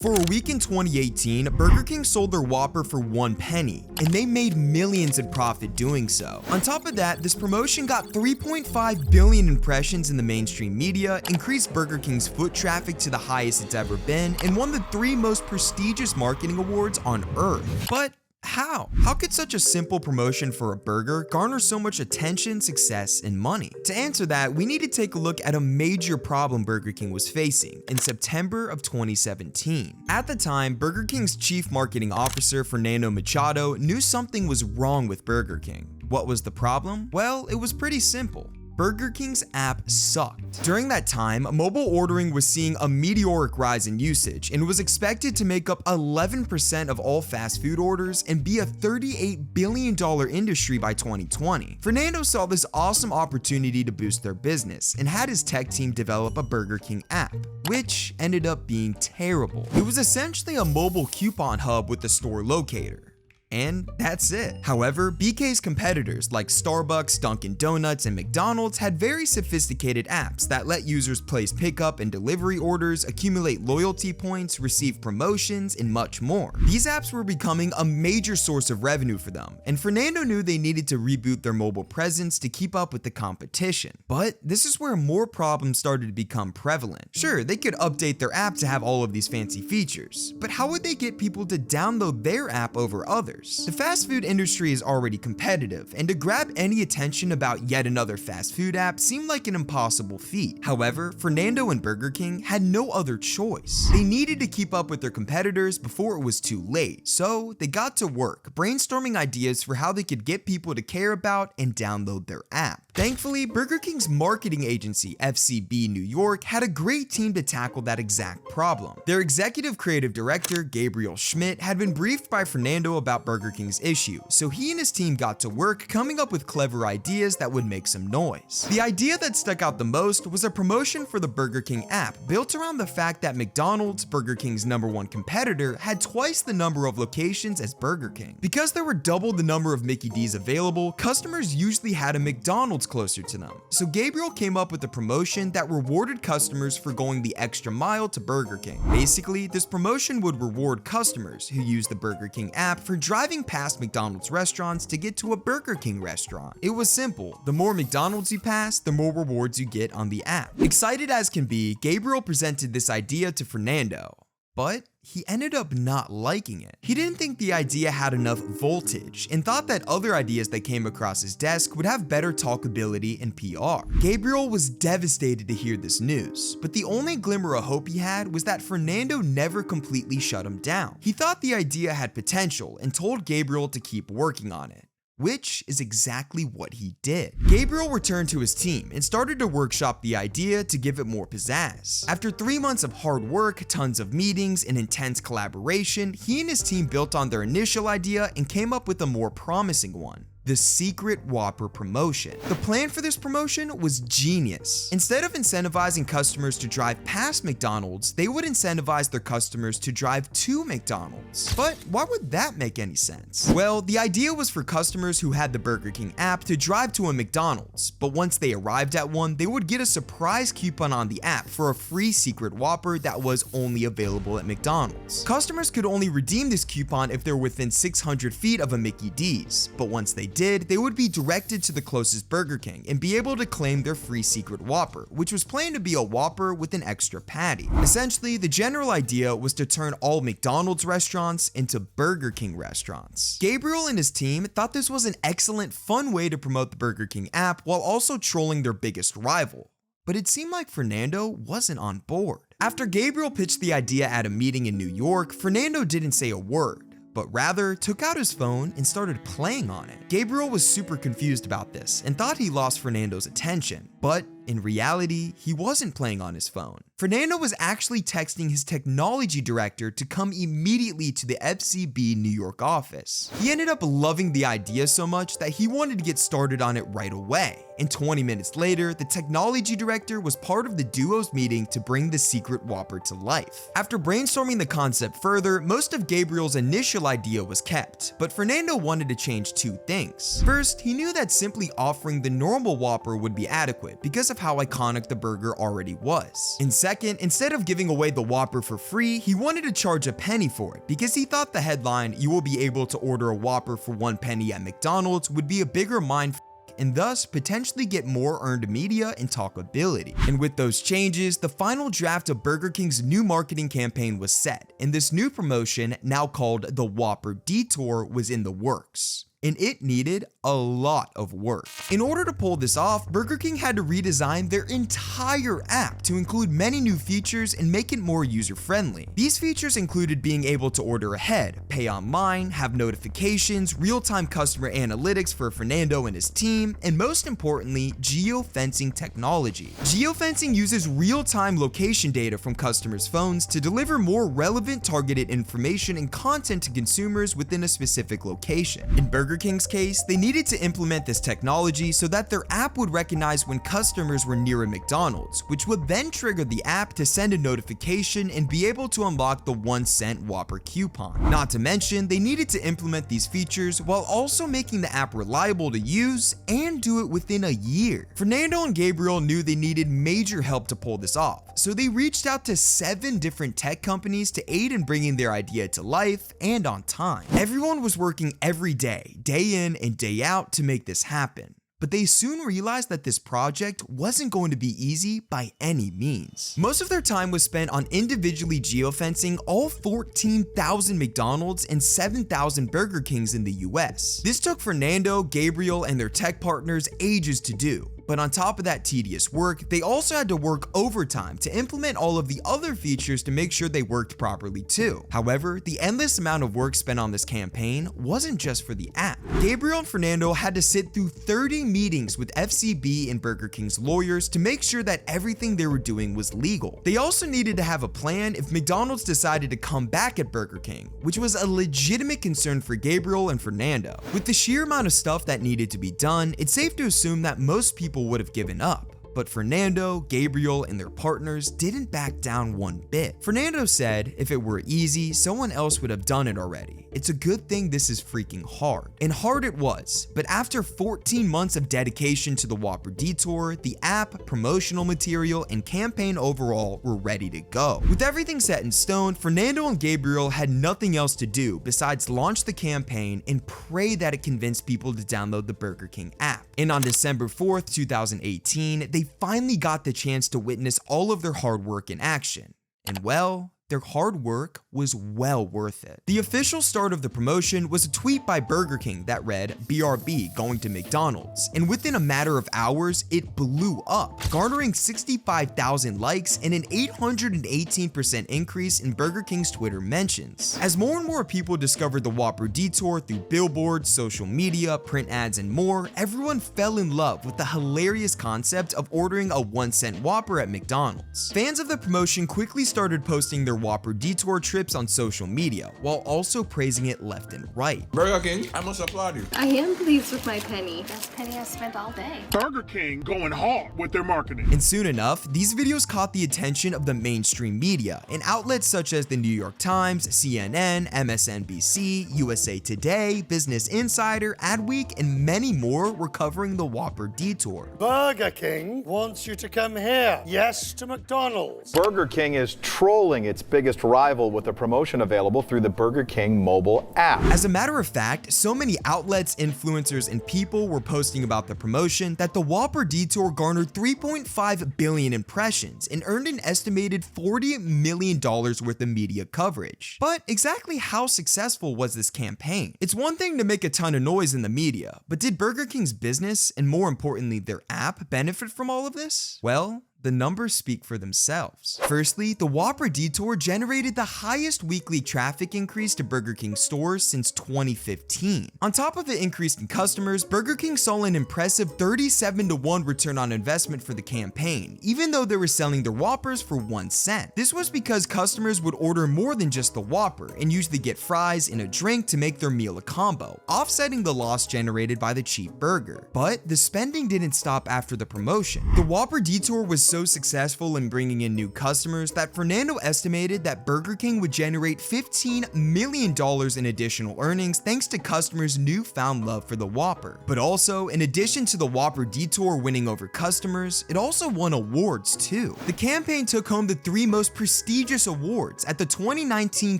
For a week in 2018, Burger King sold their Whopper for 1 penny, and they made millions in profit doing so. On top of that, this promotion got 3.5 billion impressions in the mainstream media, increased Burger King's foot traffic to the highest it's ever been, and won the 3 most prestigious marketing awards on earth. But how? How could such a simple promotion for a burger garner so much attention, success, and money? To answer that, we need to take a look at a major problem Burger King was facing in September of 2017. At the time, Burger King's chief marketing officer, Fernando Machado, knew something was wrong with Burger King. What was the problem? Well, it was pretty simple. Burger King's app sucked. During that time, mobile ordering was seeing a meteoric rise in usage and was expected to make up 11% of all fast food orders and be a $38 billion industry by 2020. Fernando saw this awesome opportunity to boost their business and had his tech team develop a Burger King app, which ended up being terrible. It was essentially a mobile coupon hub with a store locator. And that's it. However, BK's competitors like Starbucks, Dunkin' Donuts, and McDonald's had very sophisticated apps that let users place pickup and delivery orders, accumulate loyalty points, receive promotions, and much more. These apps were becoming a major source of revenue for them, and Fernando knew they needed to reboot their mobile presence to keep up with the competition. But this is where more problems started to become prevalent. Sure, they could update their app to have all of these fancy features, but how would they get people to download their app over others? The fast food industry is already competitive, and to grab any attention about yet another fast food app seemed like an impossible feat. However, Fernando and Burger King had no other choice. They needed to keep up with their competitors before it was too late, so they got to work, brainstorming ideas for how they could get people to care about and download their app. Thankfully, Burger King's marketing agency, FCB New York, had a great team to tackle that exact problem. Their executive creative director, Gabriel Schmidt, had been briefed by Fernando about Burger King's issue, so he and his team got to work coming up with clever ideas that would make some noise. The idea that stuck out the most was a promotion for the Burger King app built around the fact that McDonald's, Burger King's #1 competitor, had twice the number of locations as Burger King. Because there were double the number of Mickey D's available, customers usually had a McDonald's closer to them. So Gabriel came up with a promotion that rewarded customers for going the extra mile to Burger King. Basically, this promotion would reward customers who used the Burger King app for driving past McDonald's restaurants to get to a Burger King restaurant. It was simple. The more McDonald's you pass, the more rewards you get on the app. Excited as can be, Gabriel presented this idea to Fernando, but he ended up not liking it. He didn't think the idea had enough voltage and thought that other ideas that came across his desk would have better talkability and PR. Gabriel was devastated to hear this news, but the only glimmer of hope he had was that Fernando never completely shut him down. He thought the idea had potential and told Gabriel to keep working on it, which is exactly what he did. Gabriel returned to his team and started to workshop the idea to give it more pizzazz. After 3 months of hard work, tons of meetings, and intense collaboration, he and his team built on their initial idea and came up with a more promising one: the secret Whopper promotion. The plan for this promotion was genius. Instead of incentivizing customers to drive past McDonald's, they would incentivize their customers to drive to McDonald's. But why would that make any sense? Well, the idea was for customers who had the Burger King app to drive to a McDonald's, but once they arrived at one, they would get a surprise coupon on the app for a free secret Whopper that was only available at McDonald's. Customers could only redeem this coupon if they're within 600 feet of a Mickey D's, but once they did, they would be directed to the closest Burger King and be able to claim their free secret Whopper, which was planned to be a Whopper with an extra patty. Essentially, the general idea was to turn all McDonald's restaurants into Burger King restaurants. Gabriel and his team thought this was an excellent, fun way to promote the Burger King app while also trolling their biggest rival. But it seemed like Fernando wasn't on board. After Gabriel pitched the idea at a meeting in New York, Fernando didn't say a word, but rather took out his phone and started playing on it. Gabriel was super confused about this and thought he lost Fernando's attention, but in reality, he wasn't playing on his phone. Fernando was actually texting his technology director to come immediately to the FCB New York office. He ended up loving the idea so much that he wanted to get started on it right away. And 20 minutes later, the technology director was part of the duo's meeting to bring the secret Whopper to life. After brainstorming the concept further, most of Gabriel's initial idea was kept, but Fernando wanted to change 2 things. First, he knew that simply offering the normal Whopper would be adequate because of of how iconic the burger already was. And second, instead of giving away the Whopper for free, he wanted to charge a penny for it because he thought the headline, "You will be able to order a Whopper for 1 penny at McDonald's," would be a bigger mind and thus potentially get more earned media and talkability. And with those changes, the final draft of Burger King's new marketing campaign was set, and this new promotion, now called the Whopper Detour, was in the works. And it needed a lot of work. In order to pull this off, Burger King had to redesign their entire app to include many new features and make it more user-friendly. These features included being able to order ahead, pay online, have notifications, real-time customer analytics for Fernando and his team, and most importantly, geofencing technology. Geofencing uses real-time location data from customers' phones to deliver more relevant targeted information and content to consumers within a specific location. In Burger King's case, they needed to implement this technology so that their app would recognize when customers were near a McDonald's, which would then trigger the app to send a notification and be able to unlock the 1-cent Whopper coupon. Not to mention, they needed to implement these features while also making the app reliable to use and do it within a year. Fernando and Gabriel knew they needed major help to pull this off, so they reached out to 7 different tech companies to aid in bringing their idea to life and on time. Everyone was working every day in and day out to make this happen. But they soon realized that this project wasn't going to be easy by any means. Most of their time was spent on individually geofencing all 14,000 McDonald's and 7,000 Burger Kings in the US. This took Fernando, Gabriel, and their tech partners ages to do. But on top of that tedious work, they also had to work overtime to implement all of the other features to make sure they worked properly too. However, the endless amount of work spent on this campaign wasn't just for the app. Gabriel and Fernando had to sit through 30 meetings with FCB and Burger King's lawyers to make sure that everything they were doing was legal. They also needed to have a plan if McDonald's decided to come back at Burger King, which was a legitimate concern for Gabriel and Fernando. With the sheer amount of stuff that needed to be done, it's safe to assume that most people would have given up. But Fernando, Gabriel, and their partners didn't back down one bit. Fernando said if it were easy, someone else would have done it already. It's a good thing this is freaking hard. And hard it was, but after 14 months of dedication to the Whopper Detour, the app, promotional material, and campaign overall were ready to go. With everything set in stone, Fernando and Gabriel had nothing else to do besides launch the campaign and pray that it convinced people to download the Burger King app. And on December 4th, 2018, they finally got the chance to witness all of their hard work in action. And well, their hard work was well worth it. The official start of the promotion was a tweet by Burger King that read, "BRB going to McDonald's," and within a matter of hours, it blew up, garnering 65,000 likes and an 818% increase in Burger King's Twitter mentions. As more and more people discovered the Whopper Detour through billboards, social media, print ads, and more, everyone fell in love with the hilarious concept of ordering a 1-cent Whopper at McDonald's. Fans of the promotion quickly started posting their Whopper Detour trips on social media, while also praising it left and right. Burger King, I must applaud you. I am pleased with my penny. Best penny I've spent all day. Burger King going hard with their marketing. And soon enough, these videos caught the attention of the mainstream media, and outlets such as the New York Times, CNN, MSNBC, USA Today, Business Insider, Adweek, and many more were covering the Whopper Detour. Burger King wants you to come here. Yes to McDonald's. Burger King is trolling its biggest rival with a promotion available through the Burger King mobile app. As a matter of fact, so many outlets, influencers, and people were posting about the promotion that the Whopper Detour garnered 3.5 billion impressions and earned an estimated $40 million worth of media coverage. But exactly how successful was this campaign? It's one thing to make a ton of noise in the media, but did Burger King's business, and more importantly their app, benefit from all of this? Well, the numbers speak for themselves. Firstly, the Whopper Detour generated the highest weekly traffic increase to Burger King stores since 2015. On top of the increase in customers, Burger King saw an impressive 37-to-1 return on investment for the campaign, even though they were selling their Whoppers for 1 cent. This was because customers would order more than just the Whopper and usually get fries and a drink to make their meal a combo, offsetting the loss generated by the cheap burger. But the spending didn't stop after the promotion. The Whopper Detour was so successful in bringing in new customers that Fernando estimated that Burger King would generate $15 million in additional earnings thanks to customers' newfound love for the Whopper. But also, in addition to the Whopper Detour winning over customers, it also won awards too. The campaign took home the 3 most prestigious awards at the 2019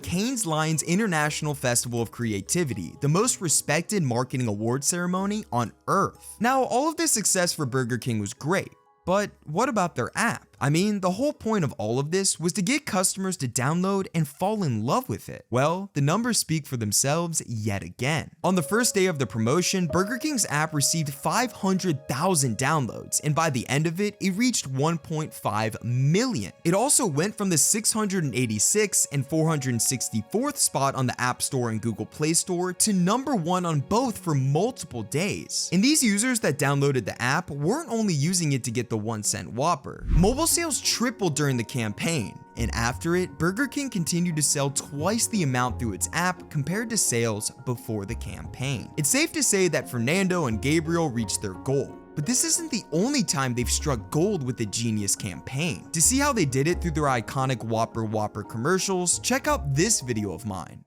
Cannes Lions International Festival of Creativity, the most respected marketing award ceremony on earth. Now, all of this success for Burger King was great, but what about their app? I mean, the whole point of all of this was to get customers to download and fall in love with it. Well, the numbers speak for themselves yet again. On the first day of the promotion, Burger King's app received 500,000 downloads, and by the end of it, it reached 1.5 million. It also went from the 686th and 464th spot on the App Store and Google Play Store to #1 on both for multiple days. And these users that downloaded the app weren't only using it to get the 1-cent Whopper. Mobile sales tripled during the campaign, and after it, Burger King continued to sell twice the amount through its app compared to sales before the campaign. It's safe to say that Fernando and Gabriel reached their goal. But this isn't the only time they've struck gold with a genius campaign. To see how they did it through their iconic Whopper commercials, check out this video of mine.